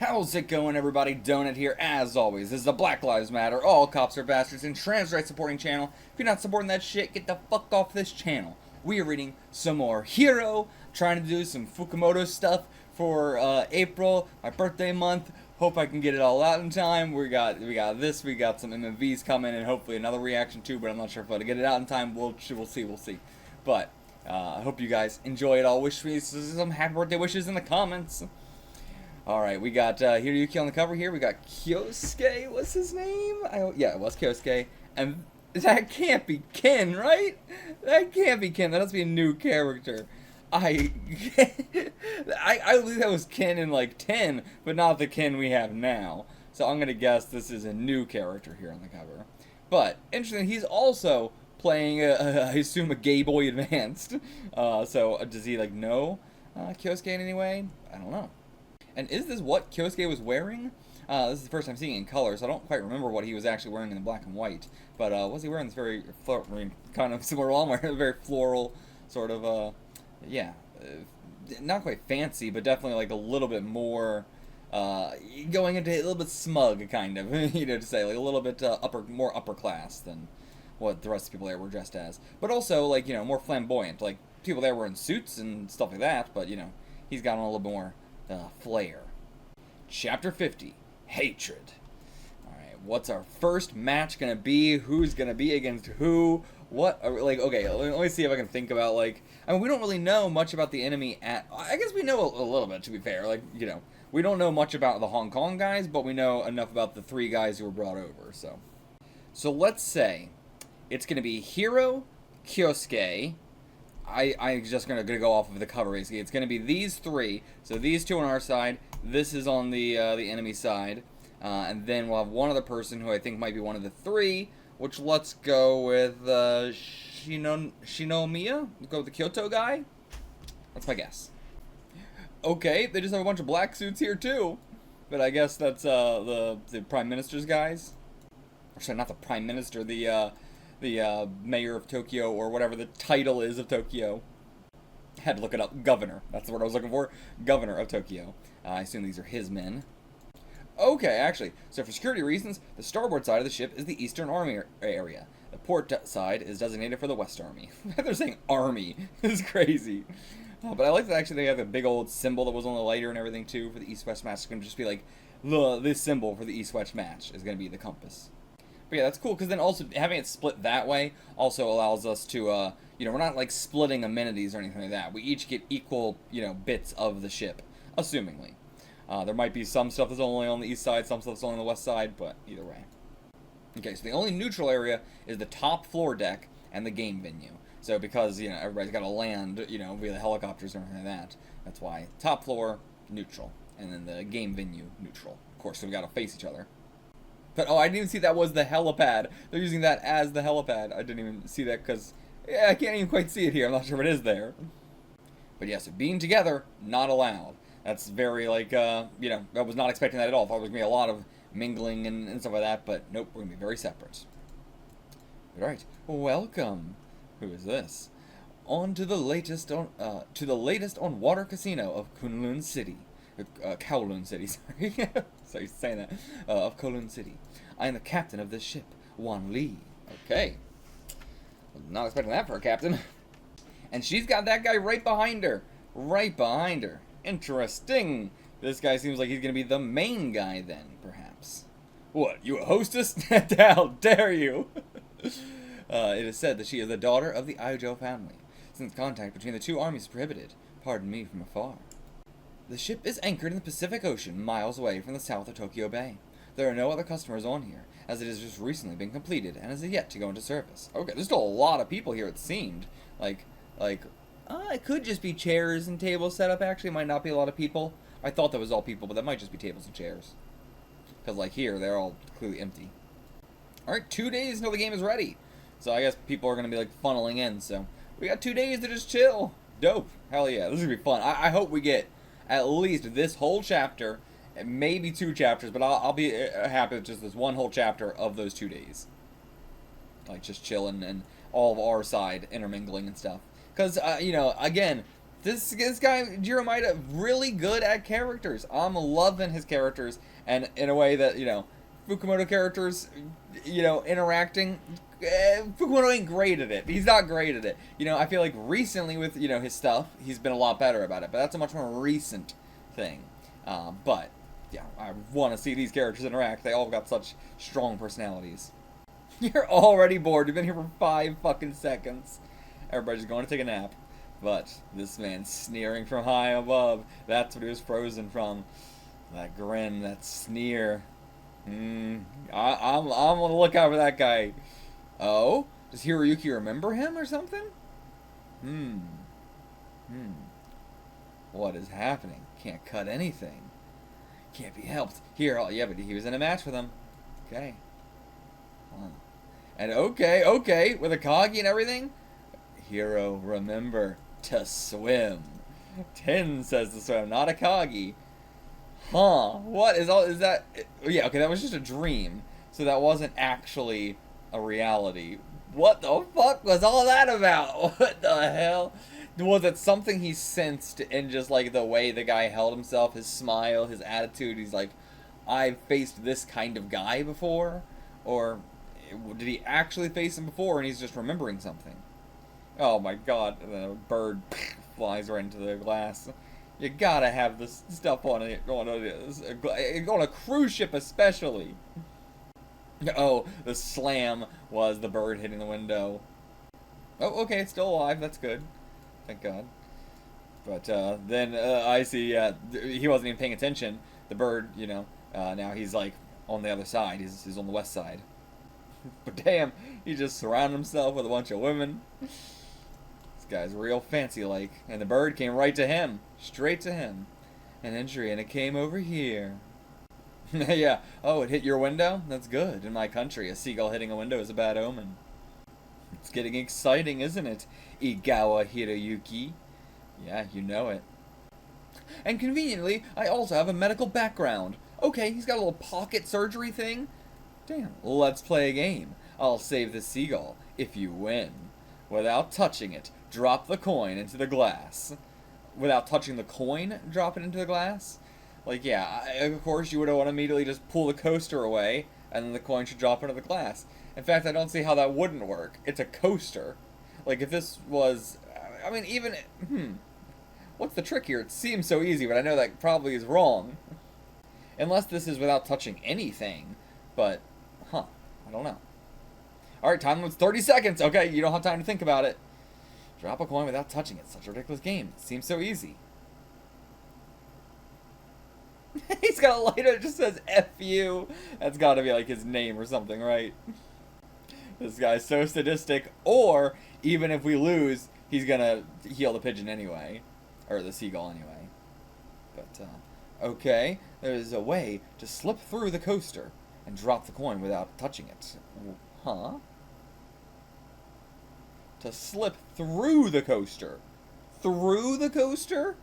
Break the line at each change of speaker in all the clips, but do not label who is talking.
How's it going, everybody? Donut here, as always. This is the Black Lives Matter, all cops are bastards, and trans rights supporting channel. If you're not supporting that shit, get the fuck off this channel. We are reading some more Hiro, trying to do some Fukumoto stuff for April, my birthday month. Hope I can get it all out in time. We got this, we got some MMVs coming, and hopefully another reaction too, but I'm not sure if I'll get it out in time. We'll see. But I hope you guys enjoy it all. Wish me some happy birthday wishes in the comments. Alright, we got Hiroyuki on the cover here. We got Kyosuke. What's his name? Yeah, it was Kyosuke. And that can't be Ken, right? That can't be Ken. That must be a new character. I believe that was Ken in like 10, but not the Ken we have now. So I'm going to guess this is a new character here on the cover. But, interesting, he's also playing, I assume, a Gay Boy Advanced. So does he, like, know Kyosuke in any way? I don't know. And is this what Kyosuke was wearing? This is the first time seeing it in color, so I don't quite remember what he was actually wearing in the black and white. But was he wearing this very, kind of similar to what I'm wearing, very floral, sort of, yeah, not quite fancy, but definitely like a little bit more, going into a little bit smug, kind of, you know, to say, like a little bit more upper class than what the rest of the people there were dressed as. But also, like, you know, more flamboyant, like people there were in suits and stuff like that, but, you know, he's got on a little bit more flair. Chapter 50, Hatred. Alright, what's our first match gonna be? Who's gonna be against who? What, like, okay, let me see if I can think about, like, I mean, we don't really know much about the enemy I guess we know a little bit, to be fair, like, you know, we don't know much about the Hong Kong guys, but we know enough about the 3 guys who were brought over, so. So let's say it's gonna be Hiro, Kyosuke, I'm just gonna go off of the cover, basically. It's gonna be these 3. So these 2 on our side. This is on the enemy side, and then we'll have one other person who I think might be one of the 3. Which let's go with Shinomiya. Let's go with the Kyoto guy. That's my guess. Okay, they just have a bunch of black suits here too, but I guess that's the Prime Minister's guys. Or sorry, not the Prime Minister. The mayor of Tokyo, or whatever the title is of Tokyo. Had to look it up. Governor. That's the word I was looking for. Governor of Tokyo. I assume these are his men. Okay, actually. So for security reasons, the starboard side of the ship is the Eastern Army area. The port side is designated for the West Army. They're saying Army. This is crazy. But I like that actually they have a big old symbol that was on the lighter and everything too for the East-West match. It's going to just be like, this symbol for the East-West match is going to be the compass. But yeah, that's cool, because then also having it split that way also allows us to, you know, we're not like splitting amenities or anything like that. We each get equal, you know, bits of the ship, assumingly. There might be some stuff that's only on the east side, some stuff that's only on the west side, but either way. Okay, so the only neutral area is the top floor deck and the game venue. So because, you know, everybody's got to land, you know, via the helicopters and everything like that, that's why top floor, neutral, and then the game venue, neutral. Of course, so we got to face each other. But, oh, I didn't even see that was the helipad. They're using that as the helipad. I didn't even see that because, yeah, I can't even quite see it here. I'm not sure if it is there. But yeah, so being together, not allowed. That's very, like, you know, I was not expecting that at all. I thought there was going to be a lot of mingling and stuff like that, but nope, we're going to be very separate. Alright, welcome. Who is this? On to the latest on Water Casino of Kunlun City. Kowloon City, sorry. Sorry, saying that. Of Kowloon City. I am the captain of this ship, Wan Lee. Okay. Not expecting that for a captain. And she's got that guy right behind her. Right behind her. Interesting. This guy seems like he's going to be the main guy then, perhaps. What, you a hostess? How dare you? It is said that she is the daughter of the Aijo family, since contact between the 2 armies is prohibited. Pardon me from afar. The ship is anchored in the Pacific Ocean, miles away from the south of Tokyo Bay. There are no other customers on here, as it has just recently been completed and is yet to go into service. Okay, there's still a lot of people here, it seemed. It could just be chairs and tables set up, actually. It might not be a lot of people. I thought that was all people, but that might just be tables and chairs. Because, like, here, they're all clearly empty. Alright, 2 days until the game is ready. So I guess people are going to be, like, funneling in, so we got 2 days to just chill. Dope. Hell yeah, this is going to be fun. I hope we get at least this whole chapter, and maybe 2 chapters, but I'll be happy with just this one whole chapter of those 2 days. Like, just chilling and all of our side intermingling and stuff. Because, you know, again, This guy, Jiraiya, really good at characters. I'm loving his characters, and in a way that, you know, Fukumoto characters, you know, interacting, Fukumoto ain't great at it. He's not great at it. You know, I feel like recently with, you know, his stuff, he's been a lot better about it, but that's a much more recent thing. But, yeah, I want to see these characters interact. They all got such strong personalities. You're already bored. You've been here for 5 fucking seconds. Everybody's going to take a nap. But this man's sneering from high above. That's what he was frozen from. That grin, that sneer. I'm on the lookout for that guy. Oh? Does Hiroyuki remember him or something? What is happening? Can't cut anything. Can't be helped. Here, yeah, but he was in a match with him. Okay. And okay, with a Kagi and everything? Hiro, remember to swim. Ten says to swim, not a Kagi. Huh, what is that? Yeah, okay, that was just a dream. So that wasn't actually a reality. What the fuck was all that about? What the hell? Was it something he sensed in just like the way the guy held himself, his smile, his attitude? He's like, I've faced this kind of guy before? Or did he actually face him before and he's just remembering something? Oh my god, and then a bird flies right into the glass. You gotta have this stuff on it on a cruise ship especially. Oh, the slam was the bird hitting the window. Oh, okay, it's still alive, that's good. Thank God. But then I see he wasn't even paying attention. The bird, you know, now he's like on the other side. He's on the west side. But damn, he just surrounded himself with a bunch of women. This guy's real fancy-like. And the bird came right to him. Straight to him. An injury, and it came over here. Yeah. Oh, it hit your window? That's good. In my country, a seagull hitting a window is a bad omen. It's getting exciting, isn't it, Igawa Hiroyuki? Yeah, you know it. And conveniently, I also have a medical background. Okay, he's got a little pocket surgery thing. Damn, let's play a game. I'll save the seagull if you win. Without touching it, drop the coin into the glass. Without touching the coin, drop it into the glass? Like, yeah, of course you would want to immediately just pull the coaster away, and then the coin should drop into the glass. In fact, I don't see how that wouldn't work. It's a coaster. Like, if this was... I mean, even... What's the trick here? It seems so easy, but I know that probably is wrong. Unless this is without touching anything. But, I don't know. Alright, time limit's 30 seconds. Okay, you don't have time to think about it. Drop a coin without touching it. Such a ridiculous game. It seems so easy. He's got a lighter that just says F you. That's gotta be like his name or something, right? This guy's so sadistic. Or, even if we lose, he's gonna heal the pigeon anyway. Or the seagull anyway. But, okay. There's a way to slip through the coaster and drop the coin without touching it. Huh? To slip through the coaster. Through the coaster?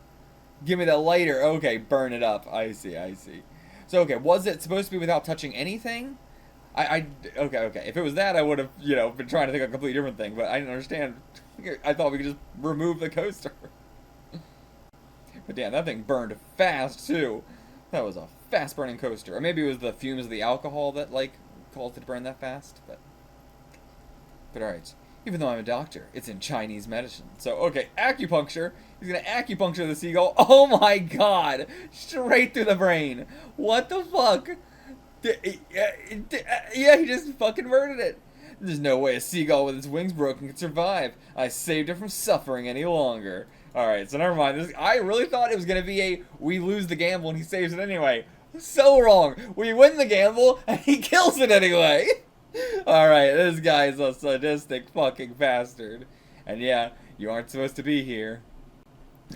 Give me the lighter. Okay, burn it up. I see. So, okay, was it supposed to be without touching anything? Okay. If it was that, I would have, been trying to think of a completely different thing, but I didn't understand. I thought we could just remove the coaster. But damn, that thing burned fast, too. That was a fast-burning coaster. Or maybe it was the fumes of the alcohol that, caused it to burn that fast, but alright. Even though I'm a doctor, it's in Chinese medicine. So, okay, acupuncture. He's gonna acupuncture the seagull. Oh my god! Straight through the brain. What the fuck? Yeah, he just fucking murdered it. There's no way a seagull with its wings broken could survive. I saved it from suffering any longer. Alright, so never mind. I really thought it was gonna be we lose the gamble and he saves it anyway. So wrong. We win the gamble and he kills it anyway. Alright, this guy is a sadistic fucking bastard. And yeah, you aren't supposed to be here.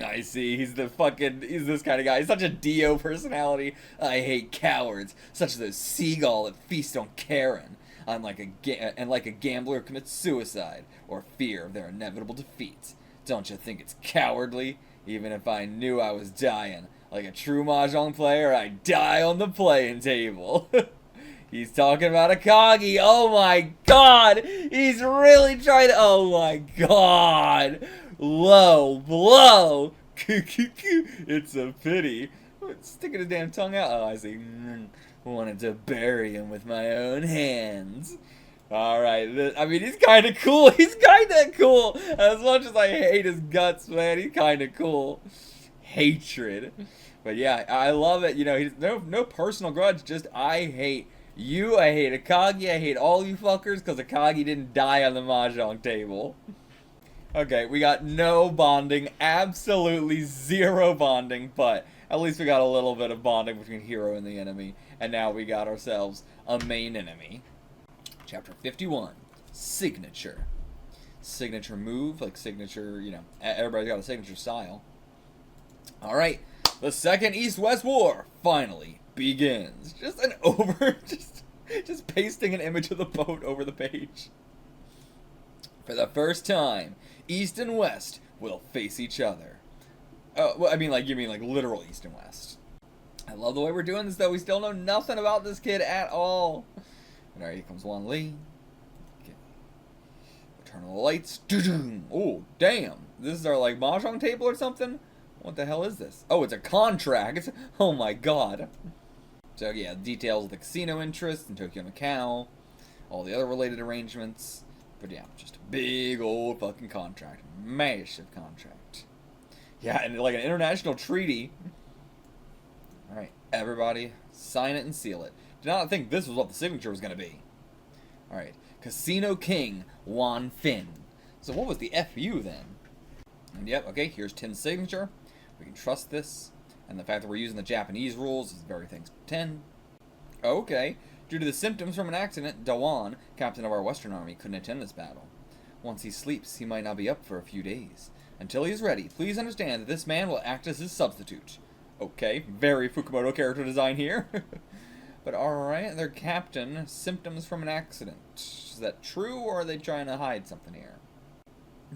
I see, he's this kind of guy. He's such a Dio personality. I hate cowards, such as those seagull that feast on Karen. I'm like a gambler who commits suicide, or fear of their inevitable defeat. Don't you think it's cowardly? Even if I knew I was dying. Like a true mahjong player, I'd die on the playing table. He's talking about Akagi. Oh my god! He's really trying to... Oh my god! low blow. It's a pity. Sticking his damn tongue out. Oh, I see. Wanted to bury him with my own hands. Alright, I mean, he's kind of cool. He's kind of cool. As much as I hate his guts, man, he's kind of cool. Hatred. But yeah, I love it. You know, he's no personal grudge. Just, I hate you. I hate Akagi. I hate all you fuckers because Akagi didn't die on the mahjong table. Okay, we got no bonding. Absolutely zero bonding. But at least we got a little bit of bonding between Hiro and the enemy. And now we got ourselves a main enemy. Chapter 51, Signature. Signature move, like signature, you know, everybody's got a signature style. Alright, the Second East-West War finally begins. Just an just pasting an image of the boat over the page. For the first time, East and West will face each other. Oh, well, I mean, like, you mean like literal East and West. I love the way we're doing this, though. We still know nothing about this kid at all. Alright, here comes Wan Lee. Okay. Turn on the lights. Oh, damn. This is our, like, mahjong table or something? What the hell is this? Oh, it's a contract. Oh, my God. So, yeah, details of the casino interest in Tokyo, Macau. All the other related arrangements. But, yeah, just a big old fucking contract. Massive contract. Yeah, and, like, an international treaty. Alright, everybody, sign it and seal it. Did not think this was what the signature was going to be. Alright. Casino King, Wan Fen. So what was the FU then? And yep, okay, here's Ten's signature. We can trust this. And the fact that we're using the Japanese rules is very thanks to Ten. Okay. Due to the symptoms from an accident, Dawan, captain of our Western Army, couldn't attend this battle. Once he sleeps, he might not be up for a few days. Until he is ready, please understand that this man will act as his substitute. Okay, very Fukumoto character design here. But alright, their captain, symptoms from an accident. Is that true, or are they trying to hide something here?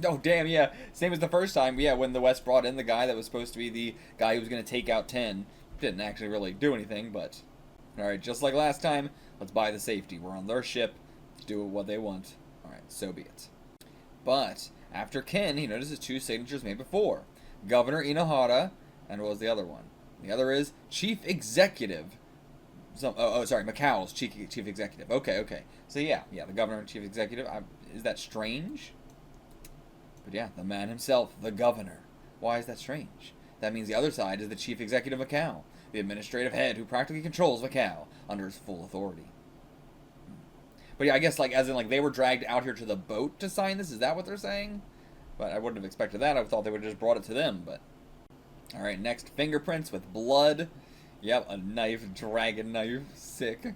Oh, damn, yeah. Same as the first time, yeah, when the West brought in the guy that was supposed to be the guy who was going to take out Ten. Didn't actually really do anything, but... Alright, just like last time, let's buy the safety. We're on their ship. Let's do what they want. Alright, so be it. But, after Ken, he notices two signatures made before. Governor Inohara, and what was the other one? The other is Chief Executive. Sorry, Macau's Chief Executive. Okay. So yeah, the Governor and Chief Executive. Is that strange? But yeah, the man himself, the Governor. Why is that strange? That means the other side is the Chief Executive of Macau, the administrative head who practically controls Macau under his full authority. But yeah, I guess, like, as in, like, they were dragged out here to the boat to sign this? Is that what they're saying? But I wouldn't have expected that. I thought they would have just brought it to them, but... Alright, next, fingerprints with blood. Yep, a knife, dragon knife. Sick.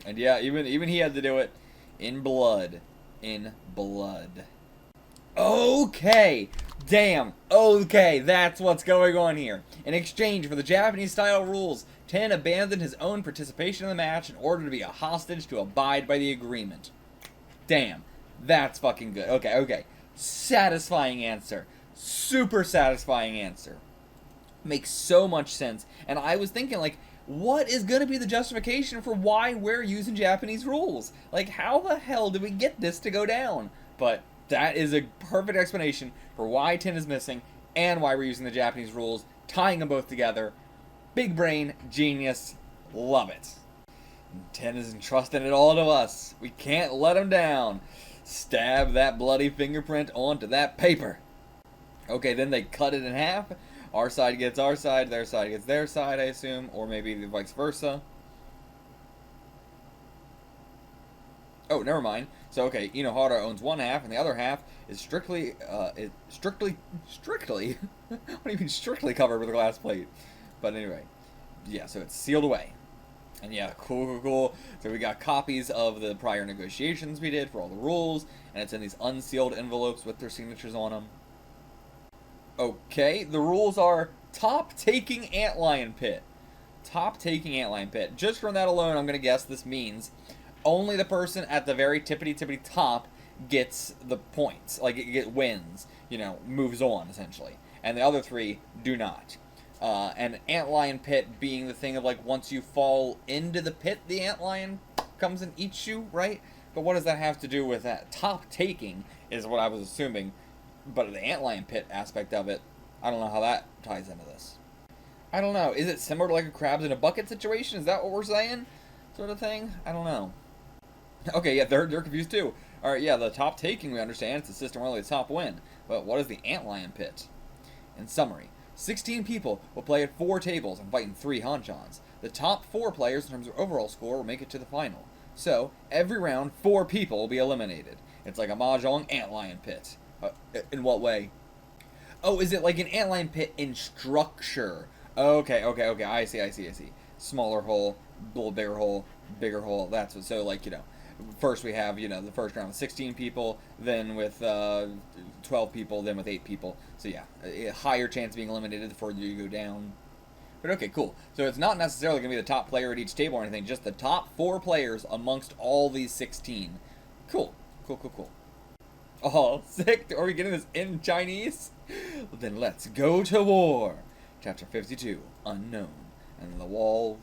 And yeah, even he had to do it in blood. In blood. Okay! Damn. Okay, that's what's going on here. In exchange for the Japanese-style rules, Ten abandoned his own participation in the match in order to be a hostage to abide by the agreement. Damn. That's fucking good. Okay. Satisfying answer. Super satisfying answer. Makes so much sense. And I was thinking, like, what is going to be the justification for why we're using Japanese rules? Like, how the hell did we get this to go down? But that is a perfect explanation for why Ten is missing and why we're using the Japanese rules, tying them both together. Big brain, genius, love it. And Ten is entrusting it all to us. We can't let him down. Stab that bloody fingerprint onto that paper. Okay, then they cut it in half. Our side gets our side, their side gets their side, I assume, or maybe vice versa. Oh, never mind. So, okay, Inohara owns one half, and the other half is strictly, what do you mean strictly covered with a glass plate? But anyway, yeah, so it's sealed away. And yeah, cool. So we got copies of the prior negotiations we did for all the rules, and it's in these unsealed envelopes with their signatures on them. Okay, the rules are top taking Antlion pit. Top taking Antlion pit. Just from that alone, I'm going to guess this means only the person at the very tippity top gets the points. Like, it wins, moves on, essentially. And the other three do not. And Antlion pit being the thing of, like, once you fall into the pit, the Antlion comes and eats you, right? But what does that have to do with that? Top taking is what I was assuming. But the Antlion pit aspect of it, I don't know how that ties into this. I don't know. Is it similar to like a crabs in a bucket situation? Is that what we're saying? Sort of thing? I don't know. Okay, yeah, they're confused too. Alright, yeah, the top taking, we understand. It's a system where only the top win. But what is the Antlion pit? In summary, 16 people will play at 4 tables and fight in 3 hanchons. The top 4 players in terms of overall score will make it to the final. So, every round, 4 people will be eliminated. It's like a Mahjong Antlion pit. In what way? Oh, is it like an Antlion pit in structure? Okay, I see. Smaller hole, a little bigger hole, that's what, so like, you know, first we have, you know, the first round with 16 people, then with 12 people, then with 8 people. So yeah, a higher chance of being eliminated the further you go down. But okay, cool. So it's not necessarily going to be the top player at each table or anything, just the top 4 players amongst all these 16. Cool. Oh, sick. Are we getting this in Chinese? Then let's go to war. Chapter 52, Unknown. And then the wall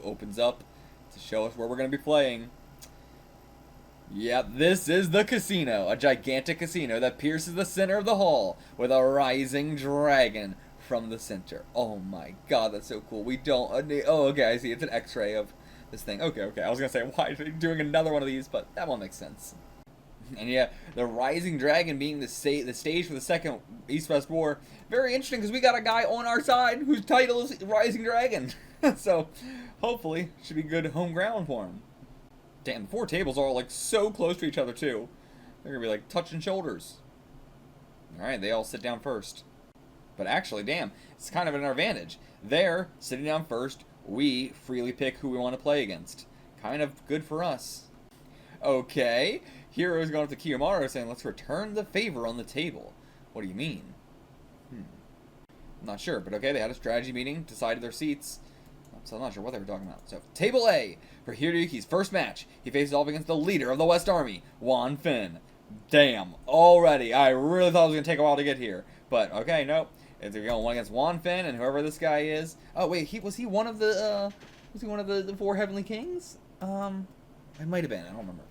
opens up to show us where we're going to be playing. Yep, this is the casino. A gigantic casino that pierces the center of the hall with a rising dragon from the center. Oh my god, that's so cool. We don't... Oh, okay, I see. It's an x-ray of this thing. Okay. I was going to say, why are they doing another one of these? But that one makes sense. And yeah, the Rising Dragon being the stage for the second East-West War. Very interesting, because we got a guy on our side whose title is Rising Dragon. So, hopefully, should be good home ground for him. Damn, the 4 tables are all, like, so close to each other, too. They're going to be, like, touching shoulders. Alright, they all sit down first. But actually, damn, it's kind of an advantage. They're sitting down first. We freely pick who we want to play against. Kind of good for us. Okay. Hiro's going up to Kiyomaru saying, let's return the favor on the table. What do you mean? I'm not sure, but okay, they had a strategy meeting, decided their seats. So I'm not sure what they were talking about. So, Table A, for Hiroyuki's first match, he faces off against the leader of the West Army, Wan Fen. Damn, already, I really thought it was going to take a while to get here. But, okay, nope. They're going one against Wan Fen, and whoever this guy is. Oh, wait, was he one of the 4 Heavenly Kings? It might have been, I don't remember.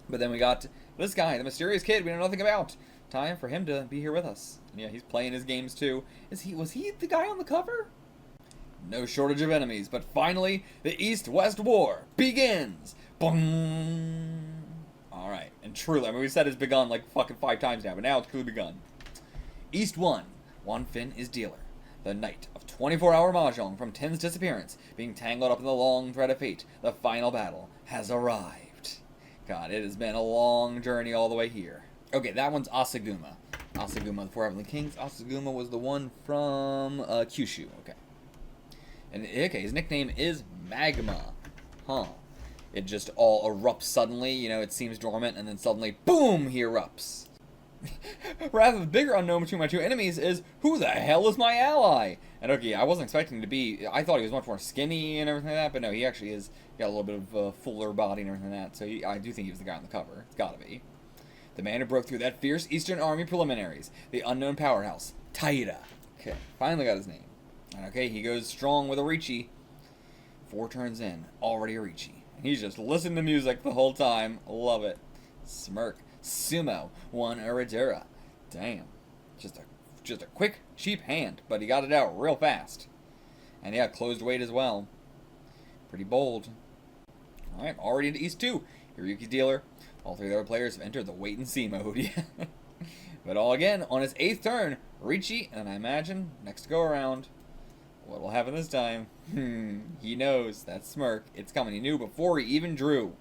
But then we got this guy, the mysterious kid we know nothing about. Time for him to be here with us. And yeah, he's playing his games too. Was he the guy on the cover? No shortage of enemies, but finally, the East-West War begins! Boom! Alright, and truly, I mean, we said it's begun like fucking 5 times now, but now it's truly begun. East 1, Wan Fen is dealer. The night of 24-hour Mahjong from Ten's disappearance, being tangled up in the long thread of fate, the final battle has arrived. God, it has been a long journey all the way here. Okay, that one's Asaguma. Asaguma, the 4 Heavenly Kings. Asaguma was the one from Kyushu. Okay. And okay, his nickname is Magma. Huh. It just all erupts suddenly. You know, it seems dormant, and then suddenly, boom, he erupts. Rather, the bigger unknown between my 2 enemies is, who the hell is my ally? And okay, I wasn't expecting him to be, I thought he was much more skinny and everything like that, but no, he actually is, got a little bit of a fuller body and everything like that, so I do think he was the guy on the cover. It's gotta be. The man who broke through that fierce Eastern Army preliminaries, the unknown powerhouse, Taira. Okay, finally got his name. And okay, he goes strong with Orichi. 4 turns in, already Orichi. And he's just listening to music the whole time. Love it. Smirk. Sumo. 1 Uradura. Damn. Just a quick, cheap hand, but he got it out real fast. And yeah, closed weight as well. Pretty bold. Alright, already into East 2. Hiroyuki's dealer. All 3 other players have entered the wait-and-see mode. But all again, on his 8th turn, Orichi, and I imagine, next go-around, what will happen this time? He knows. That smirk. It's coming. He knew before he even drew.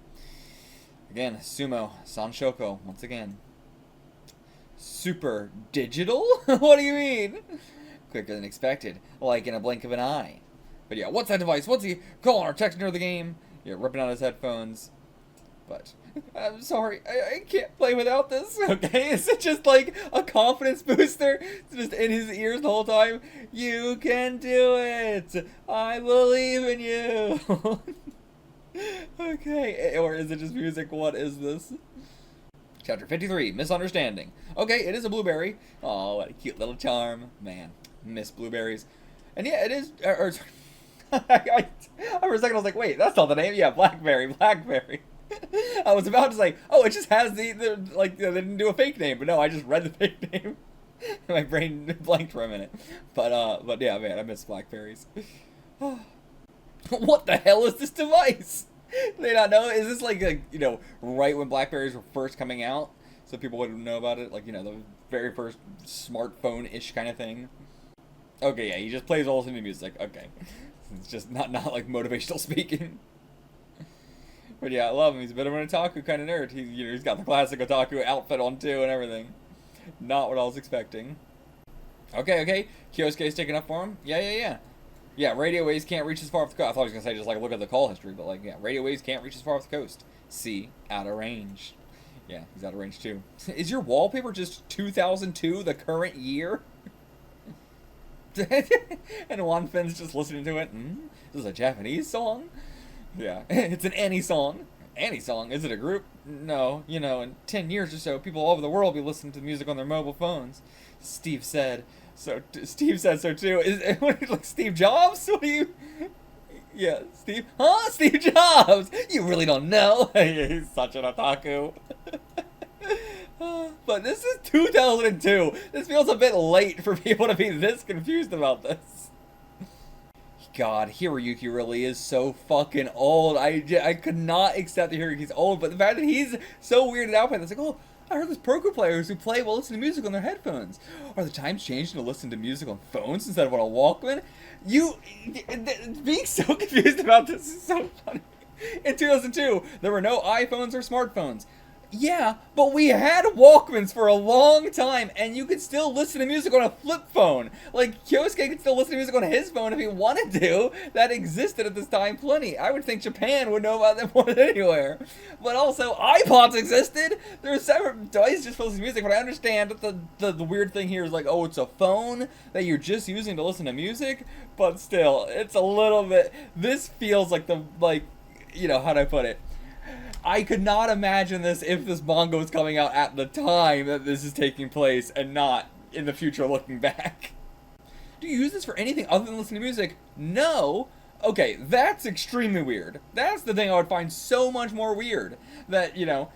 Again, Sumo. Sanshoko, once again. Super digital? What do you mean? Quicker than expected. Like in a blink of an eye. But yeah, what's that device? What's he calling our text near the game? Yeah, ripping out his headphones. But I'm sorry, I can't play without this. Okay, is it just like a confidence booster? It's just in his ears the whole time. You can do it. I believe in you. Okay, or is it just music? What is this? Chapter 53, Misunderstanding. Okay, it is a blueberry. Oh, what a cute little charm. Man, miss blueberries. And yeah, it is. For a second, I was like, wait, that's not the name. Yeah, blackberry. I I was about to say, oh, it just has the like, they didn't do a fake name, but no, I just read the fake name. My brain blanked for a minute. But yeah, man, I miss Blackberries. What the hell is this device? Do they not know? Is this like, you know, right when Blackberries were first coming out? So people wouldn't know about it? Like, you know, the very first smartphone-ish kind of thing? Okay, yeah, he just plays all the music. Okay. It's just not like motivational speaking. But yeah, I love him. He's a bit of an otaku kind of nerd. He's got the classic otaku outfit on too and everything. Not what I was expecting. Okay. Kyosuke's sticking up for him. Yeah. Yeah, radio waves can't reach as far off the coast. I thought I was going to say just like look at the call history, but like, yeah, radio waves can't reach as far off the coast. See, out of range. Yeah, he's out of range too. Is your wallpaper just 2002, the current year? And Wan Fen's just listening to it. This is a Japanese song? Yeah, it's an Annie song. Annie song? Is it a group? No, you know, in 10 years or so, people all over the world will be listening to music on their mobile phones. Steve said so too. Is it like Steve Jobs? What do you... Yeah, Steve? Huh? Steve Jobs! You really don't know? He's such an otaku. But this is 2002. This feels a bit late for people to be this confused about this. God, Hiroyuki really is so fucking old. I could not accept that Hiroyuki's old, but the fact that he's so weirded out by this, like, oh, I heard there's Pro players who play while listening to music on their headphones. Are the times changing to listen to music on phones instead of on a Walkman? Being so confused about this is so funny. In 2002, there were no iPhones or smartphones. Yeah, but we had Walkmans for a long time, and you could still listen to music on a flip phone. Like, Kyosuke could still listen to music on his phone if he wanted to. That existed at this time plenty. I would think Japan would know about them more than anywhere. But also, iPods existed. There are separate devices just for listening to music, but I understand that the weird thing here is like, oh, it's a phone that you're just using to listen to music? But still, it's a little bit... This feels like you know, how do I put it? I could not imagine this if this manga was coming out at the time that this is taking place and not in the future looking back. Do you use this for anything other than listening to music? No. Okay, that's extremely weird. That's the thing I would find so much more weird. That, you know,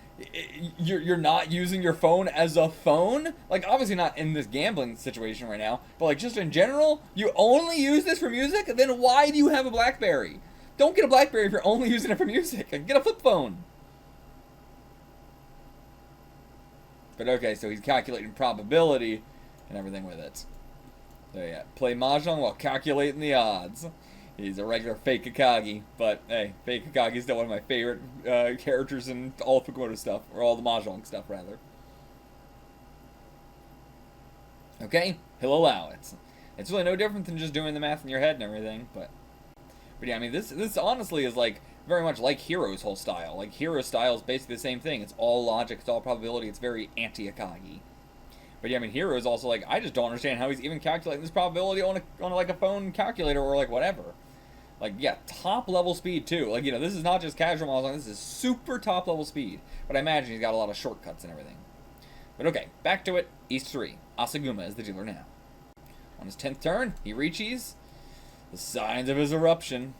you're not using your phone as a phone? Like, obviously not in this gambling situation right now, but like just in general, you only use this for music? Then why do you have a BlackBerry? Don't get a BlackBerry if you're only using it for music. Get a flip phone. But okay, so he's calculating probability and everything with it. So yeah, play Mahjong while calculating the odds. He's a regular fake Akagi, but hey, fake Akagi is still one of my favorite characters in all the Fukumoto stuff, or all the Mahjong stuff, rather. Okay, he'll allow it. It's really no different than just doing the math in your head and everything, but yeah, I mean, this honestly is like very much like Hiro's whole style. Like, Hiro's style is basically the same thing. It's all logic, it's all probability, it's very anti-Akagi. But yeah, I mean, Hiro is also like, I just don't understand how he's even calculating this probability on like a phone calculator or like whatever. Like, yeah, top level speed too. Like, you know, this is not just casual Mahjong, this is super top level speed. But I imagine he's got a lot of shortcuts and everything. But okay, back to it. East 3. Asaguma is the dealer now. On his 10th turn, he reaches the signs of his eruption.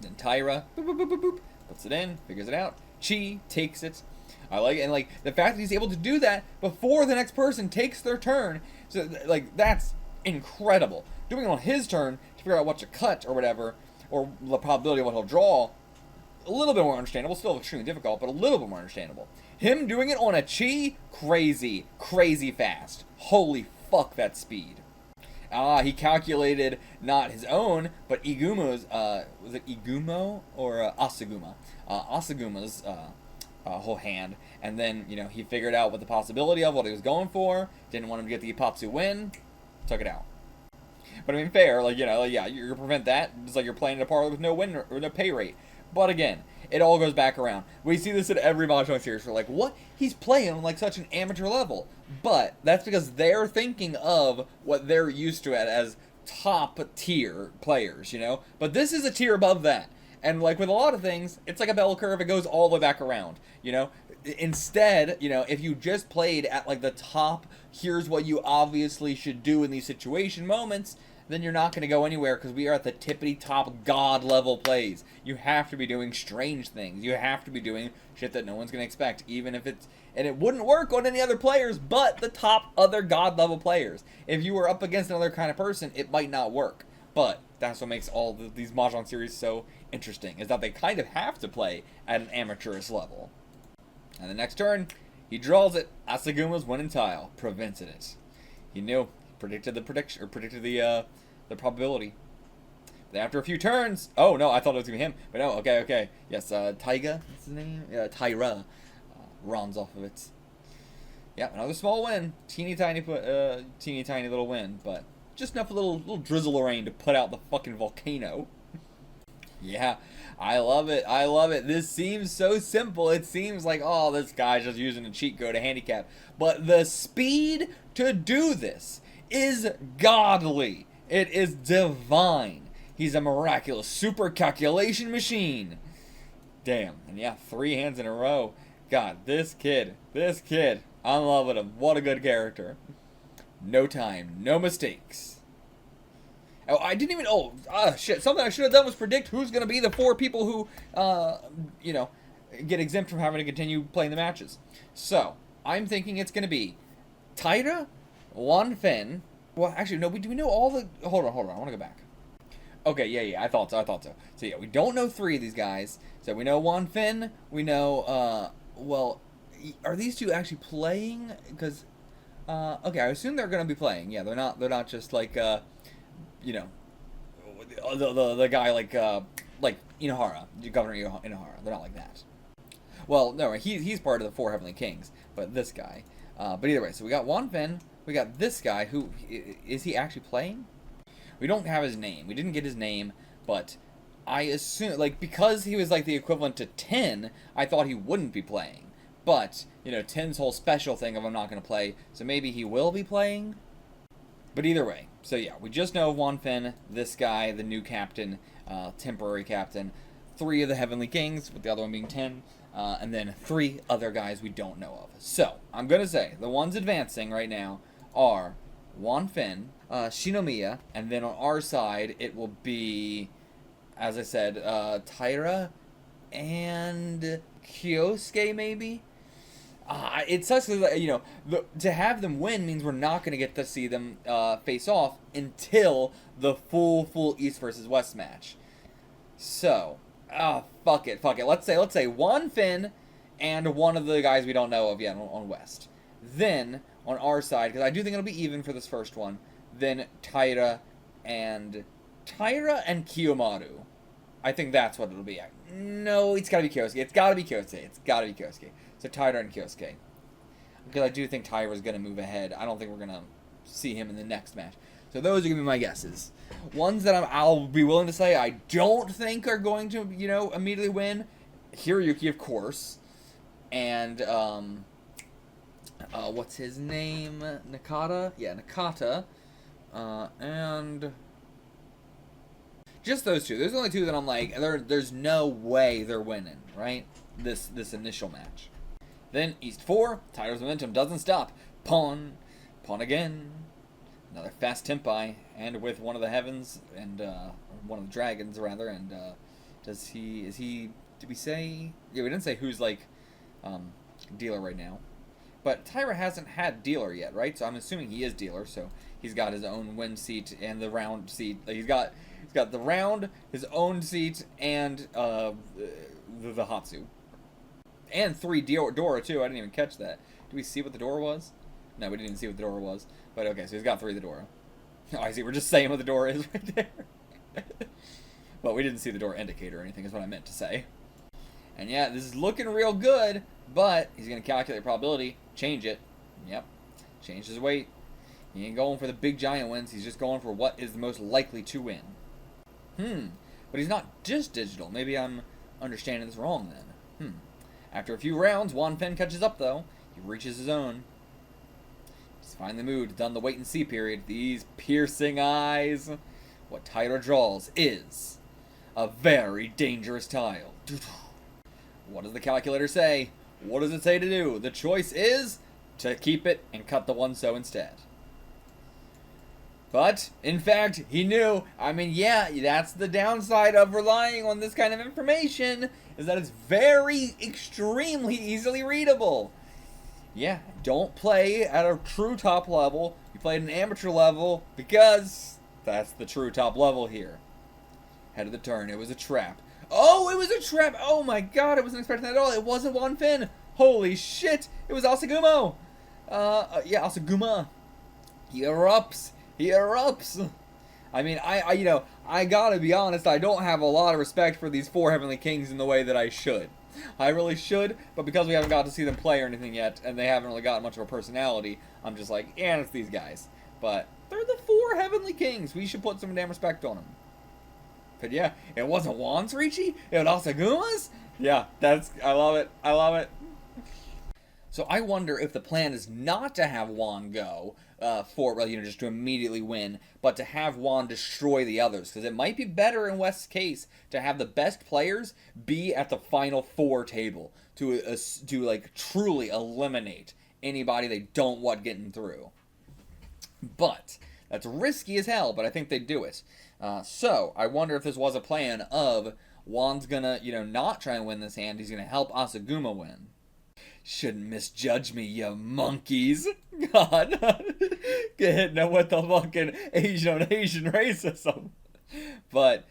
Then Taira, boop, boop, boop, boop, boop, puts it in, figures it out. Chi takes it. I like it, and like the fact that he's able to do that before the next person takes their turn. So like that's incredible. Doing it on his turn to figure out what to cut or whatever, or the probability of what he'll draw, a little bit more understandable. Still extremely difficult, but a little bit more understandable. Him doing it on a Chi, crazy fast. Holy fuck, that speed. He calculated not his own, but Igumo's, was it Igumo or Asaguma? Asaguma's whole hand. And then, you know, he figured out what the possibility of what he was going for, didn't want him to get the Ipatsu win, took it out. But I mean, fair, like, you know, like, yeah, you're going to prevent that. It's like you're playing at a parlor with no win or no pay rate. But again, it all goes back around. We see this in every Mahjong series. We're like, what? He's playing on like such an amateur level. But that's because they're thinking of what they're used to as top tier players, you know? But this is a tier above that. And like with a lot of things, it's like a bell curve. It goes all the way back around, you know? Instead, you know, if you just played at like the top, here's what you obviously should do in these situation moments, then you're not going to go anywhere, because we are at the tippity top god level plays. You have to be doing strange things. You have to be doing shit that no one's going to expect, even if it's, and it wouldn't work on any other players but the top other god level players. If you were up against another kind of person, it might not work. But that's what makes all these Mahjong series so interesting, is that they kind of have to play at an amateurish level. And the next turn, he draws it. Asaguma's winning tile. Prevented it. He knew. Predicted the prediction, or predicted the probability. But after a few turns, oh no, I thought it was gonna be him, but no. Okay. Yes, Taiga. What's his name? Taira. Runs off of it. Yeah, another small win. Teeny tiny little win, but just enough a little drizzle of rain to put out the fucking volcano. Yeah, I love it. I love it. This seems so simple. It seems like, oh, this guy's just using a cheat code to handicap. But the speed to do this is godly. It is divine. He's a miraculous super calculation machine. Damn. And yeah, 3 hands in a row. God, this kid, I'm loving him. What a good character. No time, no mistakes. Oh, I didn't even, shit, something I should have done was predict who's going to be the 4 people who, get exempt from having to continue playing the matches. So, I'm thinking it's going to be Taira, Wan Fen. Well, actually, no, do we know all the, hold on, I want to go back. Okay, yeah, I thought so. So, yeah, we don't know 3 of these guys. So, we know Wan Fen, we know, well, are these 2 actually playing? Because, okay, I assume they're going to be playing. Yeah, they're not just like, you know, the guy like Inohara, Governor Inohara. They're not like that. Well, no, he's part of the 4 Heavenly Kings, but this guy. But either way, so we got Wan Fen, we got this guy, who, is he actually playing? We don't have his name. We didn't get his name, but I assume, like, because he was like the equivalent to 10, I thought he wouldn't be playing. But, you know, 10's whole special thing of I'm not going to play, so maybe he will be playing? But either way, so yeah, we just know Wan Fen, this guy, the new captain, temporary captain, 3 of the Heavenly Kings, with the other one being 10, and then 3 other guys we don't know of. So, I'm going to say, the ones advancing right now are Wan Fen, Shinomiya, and then on our side, it will be, as I said, Taira and Kyosuke, maybe? It sucks because, you know, to have them win means we're not going to get to see them face off until the full East versus West match. So, fuck it. Let's say Wan Fen and one of the guys we don't know of yet on West. Then, on our side, because I do think it'll be even for this first one, then Taira and Kiyomaru. I think that's what it'll be. No, it's gotta be Kyosuke. It's gotta be Kyosuke. So Taira and Kyosuke. Because I do think Taira's gonna move ahead. I don't think we're gonna see him in the next match. So those are gonna be my guesses. Ones that I'll be willing to say I don't think are going to, you know, immediately win. Hiroyuki, of course. And, what's his name? Nakata? Yeah, Nakata. And just those 2. There's only 2 that I'm like, there's no way they're winning, right? This initial match. Then East 4, Taira's momentum doesn't stop. Pawn again. Another fast tempi, and with one of the heavens and one of the dragons rather. And did we say? Yeah, we didn't say who's like dealer right now. But Taira hasn't had dealer yet, right? So I'm assuming he is dealer. So he's got his own win seat and the round seat. Like he's got the round, his own seat, and the Hatsu. And 3 Dora too. I didn't even catch that. Did we see what the Dora was? No, we didn't even see what the Dora was. But okay, so he's got 3 of the Dora. Oh, I see. We're just saying what the Dora is right there. Well, we didn't see the Dora indicator or anything is what I meant to say. And yeah, this is looking real good, but he's going to calculate probability, change it. Yep, change his weight. He ain't going for the big giant wins. He's just going for what is the most likely to win. But he's not just digital. Maybe I'm understanding this wrong then. After a few rounds, Wan Fen catches up though. He reaches his own. He's finally moved, done the wait and see period. These piercing eyes. What Taira draws is a very dangerous tile. What does the calculator say? What does it say to do? The choice is to keep it and cut the 1-so instead. But, in fact, he knew. I mean, yeah, that's the downside of relying on this kind of information, is that it's very, extremely easily readable. Yeah, don't play at a true top level. You play at an amateur level because that's the true top level here. Head of the turn. It was a trap. Oh, it was a trap. Oh my god, I wasn't expecting that at all. It wasn't Wan Fen. Holy shit. It was Asaguma. Yeah, Asaguma. He erupts. He erupts. I mean, I gotta be honest, I don't have a lot of respect for these 4 Heavenly Kings in the way that I should. I really should, but because we haven't got to see them play or anything yet, and they haven't really got much of a personality, I'm just like, yeah, it's these guys. But they're the 4 Heavenly Kings. We should put some damn respect on them. But yeah, it wasn't Wan's Richie? It was Asaguma's? Yeah, I love it. I love it. So I wonder if the plan is not to have Wan go just to immediately win, but to have Wan destroy the others. Because it might be better in West's case to have the best players be at the final 4 table to like truly eliminate anybody they don't want getting through. But that's risky as hell, but I think they'd do it. So I wonder if this was a plan of Wan's gonna, not try and win this hand. He's gonna help Asaguma win. Shouldn't misjudge me, you monkeys. God. Get hitting them with the fucking Asian racism. But,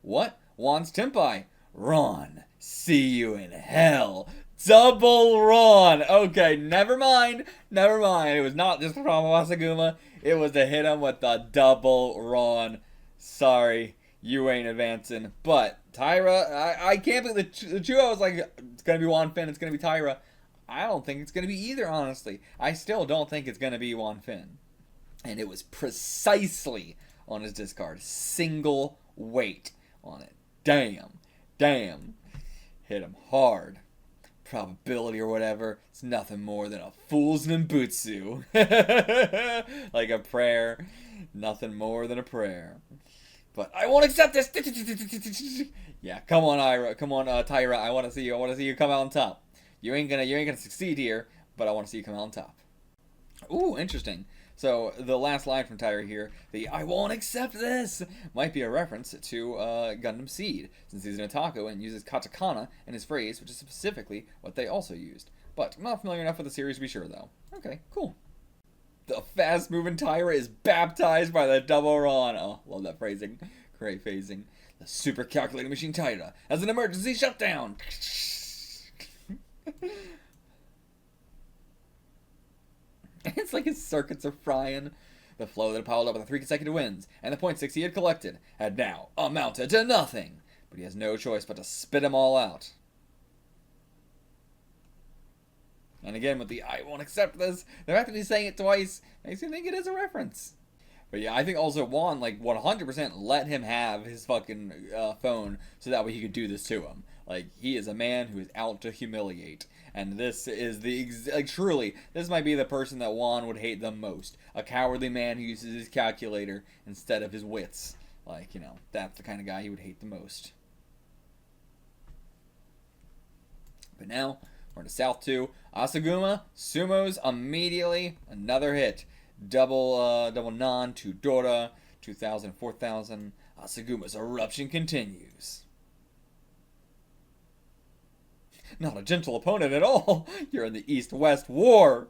what? Wan's Tenpai. Ron, see you in hell. Double Ron. Okay, never mind. Never mind. It was not just from Asaguma. It was to hit him with the double Ron. Sorry, you ain't advancing. But Taira, I can't believe the duo was like, it's going to be Wan Fen, it's going to be Taira. I don't think it's going to be either, honestly. I still don't think it's going to be Wan Fen. And it was precisely on his discard. Single weight on it. Damn. Damn. Hit him hard. Probability or whatever, it's nothing more than a fool's Nembutsu. Like a prayer. Nothing more than a prayer. But I won't accept this. Yeah, come on, Ira. Come on, Taira. I want to see you. I want to see you come out on top. You ain't gonna succeed here, but I want to see you come out on top. Ooh, interesting. So the last line from Taira here, the "I won't accept this," might be a reference to Gundam Seed, since he's an otaku and uses katakana in his phrase, which is specifically what they also used. But I'm not familiar enough with the series to be sure, though. Okay, cool. The fast-moving Taira is baptized by the double Ron. Oh, love that phrasing. Great phrasing. The super calculating machine Taira has an emergency shutdown. It's like his circuits are frying. The flow that had piled up with the 3 consecutive wins and the .6 he had collected had now amounted to nothing. But he has no choice but to spit them all out. And again, with the "I won't accept this," the fact that he's saying it twice makes me think it is a reference. But yeah, I think also Wan, 100% let him have his fucking phone so that way he could do this to him. He is a man who is out to humiliate. And this is truly, this might be the person that Wan would hate the most. A cowardly man who uses his calculator instead of his wits. That's the kind of guy he would hate the most. But now, we're to South 2. Asaguma, sumos immediately. Another hit. Double non to Dora. 2,000, 4,000. Asaguma's eruption continues. Not a gentle opponent at all. You're in the East-West war.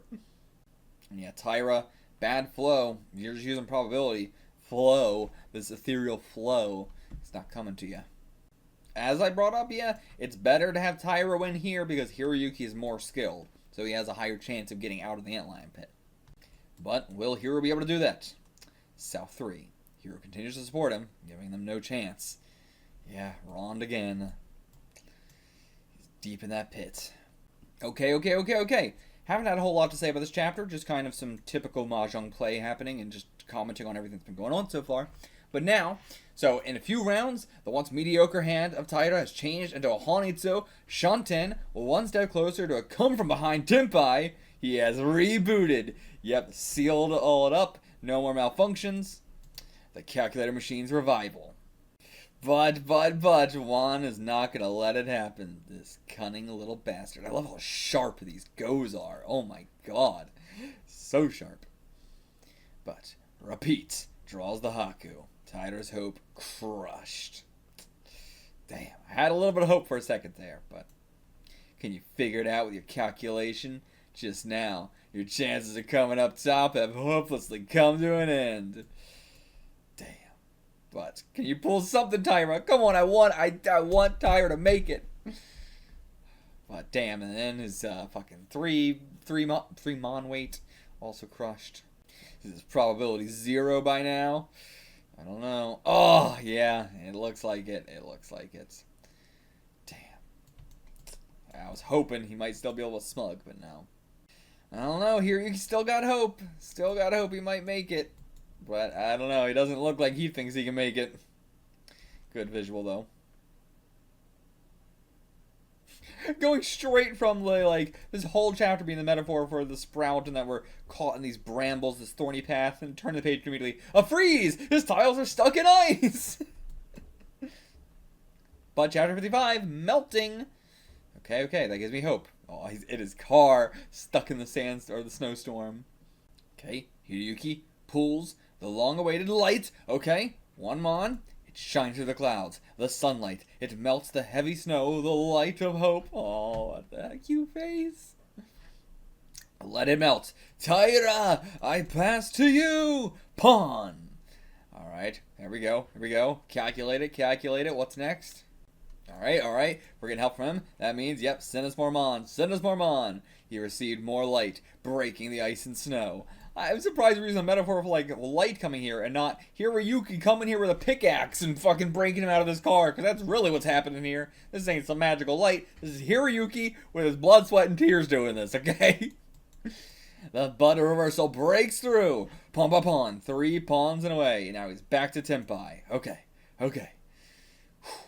And yeah, Taira, bad flow. You're just using probability. Flow, this ethereal flow, it's not coming to you. As I brought up, yeah, it's better to have Taira win here because Hiroyuki is more skilled. So he has a higher chance of getting out of the Antlion pit. But will Hiro be able to do that? South 3. Hiro continues to support him, giving them no chance. Yeah, Rond again. He's deep in that pit. Okay. Haven't had a whole lot to say about this chapter, just kind of some typical Mahjong play happening and just commenting on everything that's been going on so far. But now, so in a few rounds, the once mediocre hand of Taira has changed into a Honitsu. Shanten, one step closer to a come-from-behind Tenpai. He has rebooted. Yep, sealed all it up. No more malfunctions. The calculator machine's revival. But, Wan is not going to let it happen. This cunning little bastard. I love how sharp these goes are. Oh my god. So sharp. But Repeat. Draws the Haku. Taira's hope crushed. Damn, I had a little bit of hope for a second there, but can you figure it out with your calculation? Just now, your chances of coming up top have hopelessly come to an end. Damn. But can you pull something, Taira? Come on, I want Taira to make it. But damn, and then his fucking three mon weight also crushed. Is his probability 0 by now? I don't know. Oh, yeah, it looks like it. It looks like it. Damn. I was hoping he might still be able to smug, but no. I don't know. Hiroyuki still got hope. Still got hope he might make it. But I don't know. He doesn't look like he thinks he can make it. Good visual, though. Going straight from like this whole chapter being the metaphor for the sprout and that we're caught in these brambles, this thorny path, and turn the page immediately. A freeze! His tiles are stuck in ice! But chapter 55, melting. Okay, that gives me hope. Oh, it is car stuck in the sand or the snowstorm. Okay, Hiroyuki pulls the long-awaited light. Okay, one mon. It shines through the clouds. The sunlight. It melts the heavy snow. The light of hope. Oh, what the cute face. Let it melt. Taira, I pass to you. Pawn. All right, here we go. Calculate it. What's next? All right. We're getting help from him. That means, yep, send us more mon. He received more light, breaking the ice and snow. I'm surprised we're using a metaphor for like light coming here and not Hiroyuki coming here with a pickaxe and fucking breaking him out of this car, because that's really what's happening here. This ain't some magical light. This is Hiroyuki with his blood, sweat, and tears doing this, okay? The butter reversal breaks through. Pawn. 3 pawns and away. Now he's back to Tenpai. Okay.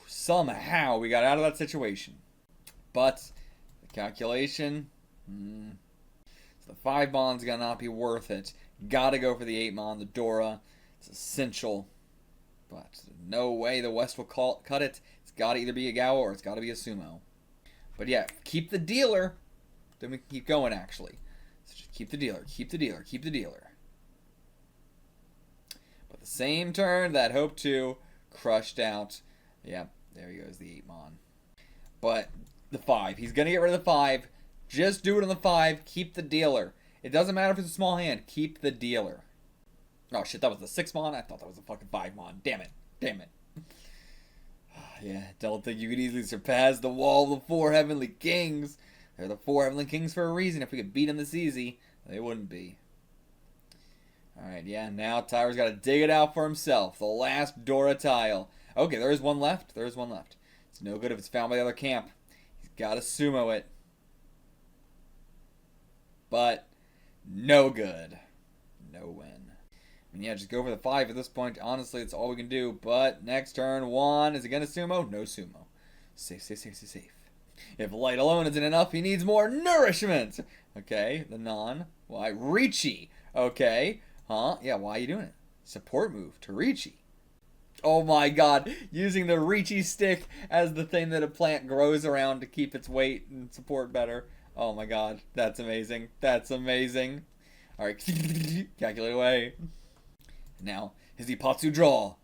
Somehow we got out of that situation. But the calculation... So the 5 mon's gonna not be worth it. Gotta go for the 8 mon, the Dora. It's essential. But no way the West will cut it. It's gotta either be a Gawa or it's gotta be a Sumo. But yeah, keep the dealer. Then we can keep going, actually. So just keep the dealer. But the same turn that Hope 2 crushed out. Yeah, there he goes, the 8 mon. But the 5. He's gonna get rid of the 5. Just do it on the 5. Keep the dealer. It doesn't matter if it's a small hand. Keep the dealer. Oh shit, that was the 6 mon? I thought that was the fucking 5 mon. Damn it. Yeah, don't think you could easily surpass the wall of the 4 heavenly kings. They're the 4 heavenly kings for a reason. If we could beat them this easy, they wouldn't be. Alright, yeah, now Taira's got to dig it out for himself. The last Dora tile. Okay, there is one left. It's no good if it's found by the other camp. He's got to sumo it. But no good. No win. And yeah, just go for the 5 at this point. Honestly, it's all we can do. But next turn, 1. Is he going to sumo? No sumo. Safe. If light alone isn't enough, he needs more nourishment. Okay, the non. Why? Richi. Okay. Huh? Yeah, why are you doing it? Support move to Richi. Oh my god. Using the Richi stick as the thing that a plant grows around to keep its weight and support better. Oh my god, that's amazing. Alright, calculate away. Now, his Ipatsu draw.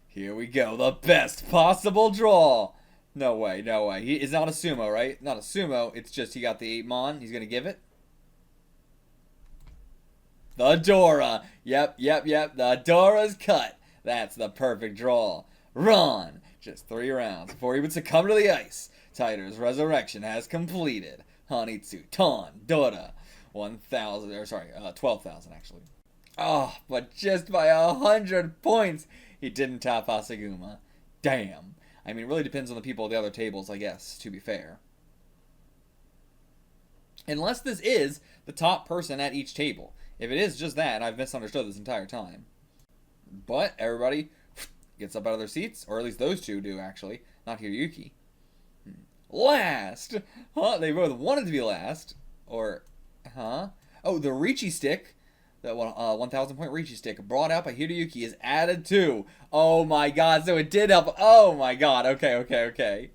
Here we go, the best possible draw. No way. It's not a sumo, right? Not a sumo, it's just he got the 8 mon. He's gonna give it. The Dora. Yep. The Dora's cut. That's the perfect draw. Run. Just 3 rounds before he would succumb to the ice. Taira's resurrection has completed. Hanitsu, Ton, Dora, 12,000 actually. Oh, but just by 100 points, he didn't top Asaguma. Damn. I mean, it really depends on the people at the other tables, I guess, to be fair. Unless this is the top person at each table. If it is just that, I've misunderstood this entire time. But everybody gets up out of their seats, or at least those two do, actually. Not Hiroyuki. Last! Huh? They both wanted to be last. Or, huh? Oh, the Richi stick, that 1,000 point Richi stick brought out by Hiroyuki is added to. Oh my god, so it did help. Oh my god, okay.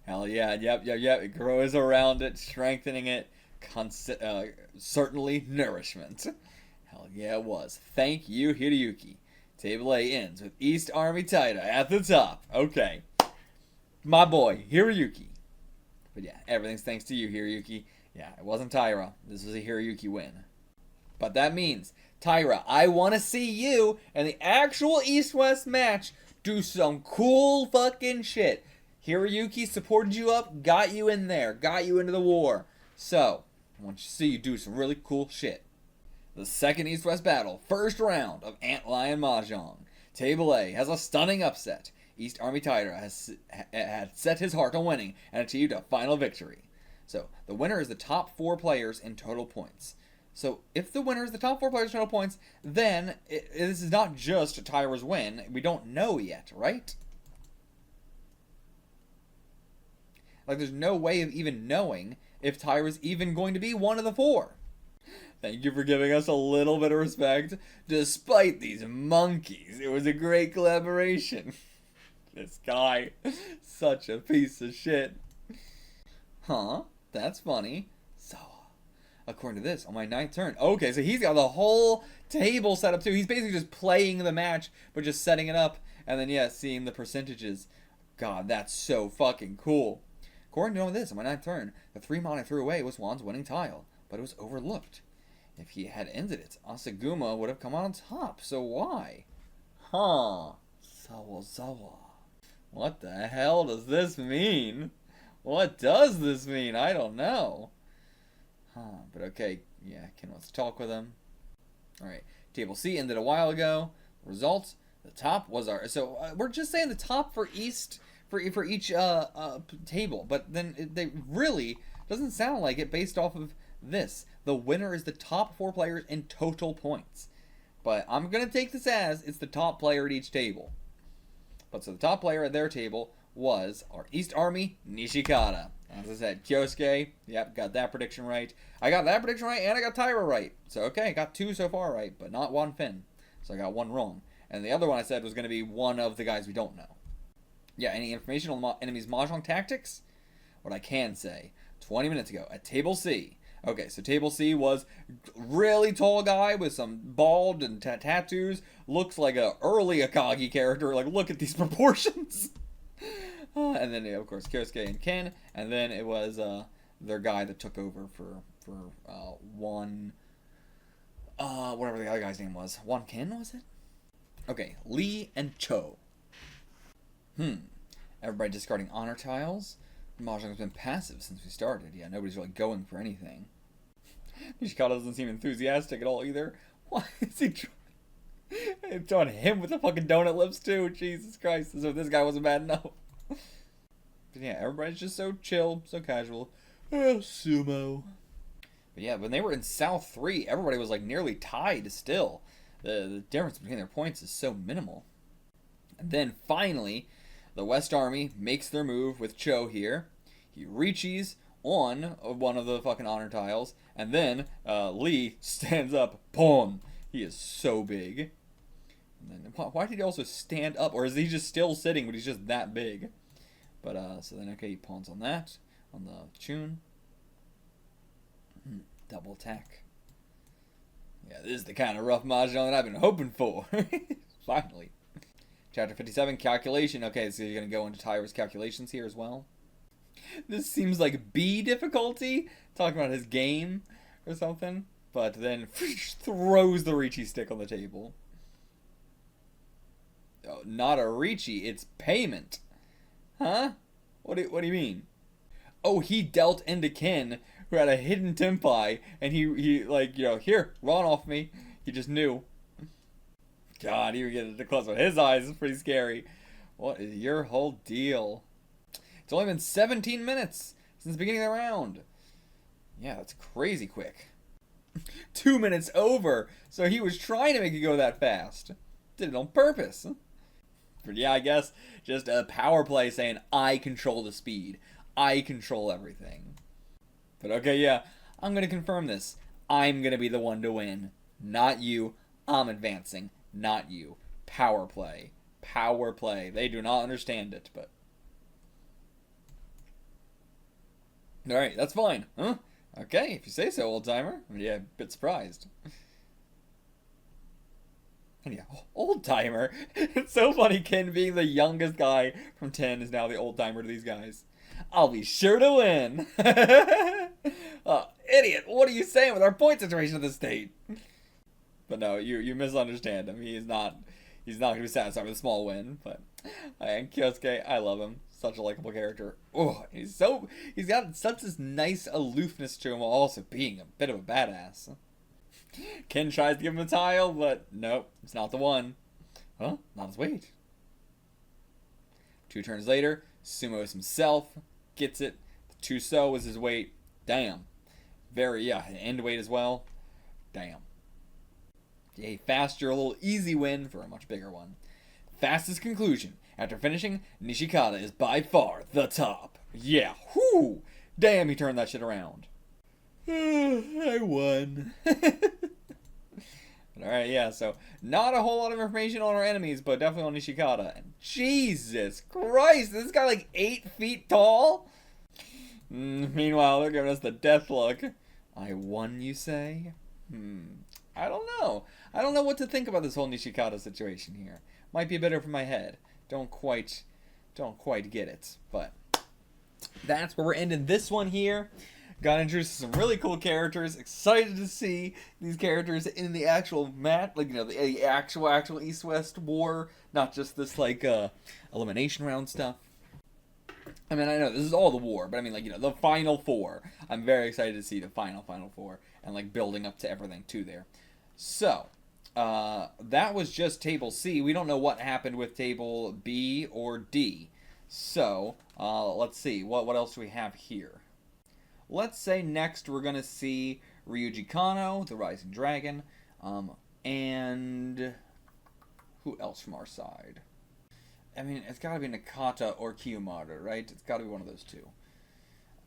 Hell yeah, yep. It grows around it, strengthening it. Certainly nourishment. Hell yeah, it was. Thank you, Hiroyuki. Table A ends with East Army Taira at the top. Okay. My boy, Hiroyuki. But yeah, everything's thanks to you, Hiroyuki. Yeah, it wasn't Taira. This was a Hiroyuki win. But that means, Taira, I want to see you in the actual East-West match do some cool fucking shit. Hiroyuki supported you up, got you in there, got you into the war. So, I want to see you do some really cool shit. The second East-West battle, first round of Antlion Mahjong. Table A has a stunning upset. East Army Taira had set his heart on winning and achieved a final victory. So, the winner is the top 4 players in total points. So, if the winner is the top 4 players in total points, then this is not just Taira's win. We don't know yet, right? Like, there's no way of even knowing if Taira's even going to be one of the 4. Thank you for giving us a little bit of respect. Despite these monkeys, it was a great collaboration. This guy, such a piece of shit. Huh? That's funny. So, according to this, on my 9th turn. Okay, so he's got the whole table set up too. He's basically just playing the match, but just setting it up. And then, yeah, seeing the percentages. God, that's so fucking cool. According to this, on my 9th turn, the 3 mon I threw away was Wan's winning tile, but it was overlooked. If he had ended it, Asaguma would have come out on top, so why? Huh. Zawa. What the hell does this mean? What does this mean? I don't know. Huh, but okay, yeah, Ken wants to talk with him. Alright, Table C ended a while ago. Results, the top was our... So, we're just saying the top for East, for each table, but then they really doesn't sound like it based off of this. The winner is the top 4 players in total points. But I'm going to take this as it's the top player at each table. But so the top player at their table was our East Army, Nishikata. As I said, Kyosuke, yep, got that prediction right. I got that prediction right, and I got Taira right. So, okay, I got 2 so far right, but not Wan Fen. So I got 1 wrong. And the other one I said was going to be one of the guys we don't know. Yeah, any information on the enemy's Mahjong tactics? What I can say, 20 minutes ago, at Table C. Okay, so Table C was really tall guy with some bald and tattoos. Looks like a early Akagi character. Like, look at these proportions. And then, of course, Kyosuke and Ken. And then it was their guy that took over for Wan... whatever the other guy's name was. Wan Ken, was it? Okay, Lee and Cho. Everybody discarding honor tiles. Mahjong's been passive since we started. Yeah, nobody's really going for anything. Nishikata doesn't seem enthusiastic at all either. Why is he throwing him with the fucking donut lips too? Jesus Christ, as if this guy wasn't bad enough. But yeah, everybody's just so chill, so casual. Sumo. But yeah, when they were in South 3, everybody was like nearly tied still. The difference between their points is so minimal. And then finally, the West Army makes their move with Cho here. He reaches on one of the fucking honor tiles, and then Lee stands up. Boom! He is so big. And then, why did he also stand up? Or is he just still sitting, but he's just that big? But, so then, okay, he pawns on that, on the Chun. Double attack. Yeah, this is the kind of rough Mahjong that I've been hoping for. Finally. Chapter 57, calculation. Okay, so you're going to go into Taira's calculations here as well. This seems like B difficulty, talking about his game or something. But then throws the Ricci stick on the table. Oh, not a Ricci, it's payment. Huh? What do you mean? Oh, he dealt into Ken, who had a hidden Tempai, and he like, here, run off me. He just knew. God, he would get into close with his eyes. It's pretty scary. What is your whole deal? It's only been 17 minutes since the beginning of the round. Yeah, that's crazy quick. 2 minutes over. So he was trying to make it go that fast. Did it on purpose. But yeah, I guess just a power play saying, I control the speed. I control everything. But okay, yeah, I'm going to confirm this. I'm going to be the one to win. Not you. I'm advancing. Not you. Power play. Power play. They do not understand it, but... Alright, that's fine. Huh? Okay, if you say so, old-timer. Yeah, a bit surprised. Yeah, old timer. It's so funny. Ken being the youngest guy from 10 is now the old timer to these guys. I'll be sure to win. Idiot! What are you saying with our point situation at this state? But no, you misunderstand him. He's not gonna be satisfied with a small win. But and Kyosuke, I love him. Such a likable character. Oh, he's got such this nice aloofness to him while also being a bit of a badass. Ken tries to give him a tile, but nope, it's not the one. Huh? Not his weight. 2 turns later, Sumo's himself gets it. The 2-so is his weight. Damn. End weight as well. Damn. A faster, a little easy win for a much bigger one. Fastest conclusion. After finishing, Nishikata is by far the top. Yeah, whoo! Damn, he turned that shit around. I won. Alright, yeah, so not a whole lot of information on our enemies, but definitely on Nishikata. And Jesus Christ, this guy like 8 feet tall? Meanwhile, they're giving us the death look. I won, you say? I don't know. I don't know what to think about this whole Nishikata situation here. Might be a bit over my head. Don't quite get it. But that's where we're ending this one here. Got introduced to some really cool characters. Excited to see these characters in the actual match, like, you know, the actual East-West war, not just this like elimination round stuff. I mean, I know this is all the war, but I mean, like, you know, the final 4. I'm very excited to see the final 4 and like building up to everything too there. So that was just table C. We don't know what happened with table B or D. So let's see what else do we have here. Let's say next we're going to see Ryuji Kano, the Rising Dragon, and who else from our side? I mean, it's got to be Nakata or Kiyomaru, right? It's got to be one of those two.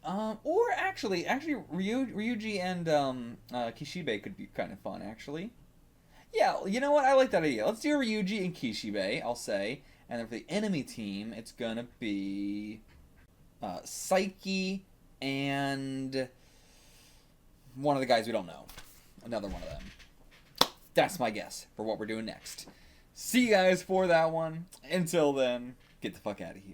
Or actually, Ryuji and Kishibe could be kind of fun, actually. Yeah, you know what? I like that idea. Let's do Ryuji and Kishibe, I'll say. And then for the enemy team, it's going to be Saiki and one of the guys we don't know. Another one of them. That's my guess for what we're doing next. See you guys for that one. Until then, get the fuck out of here.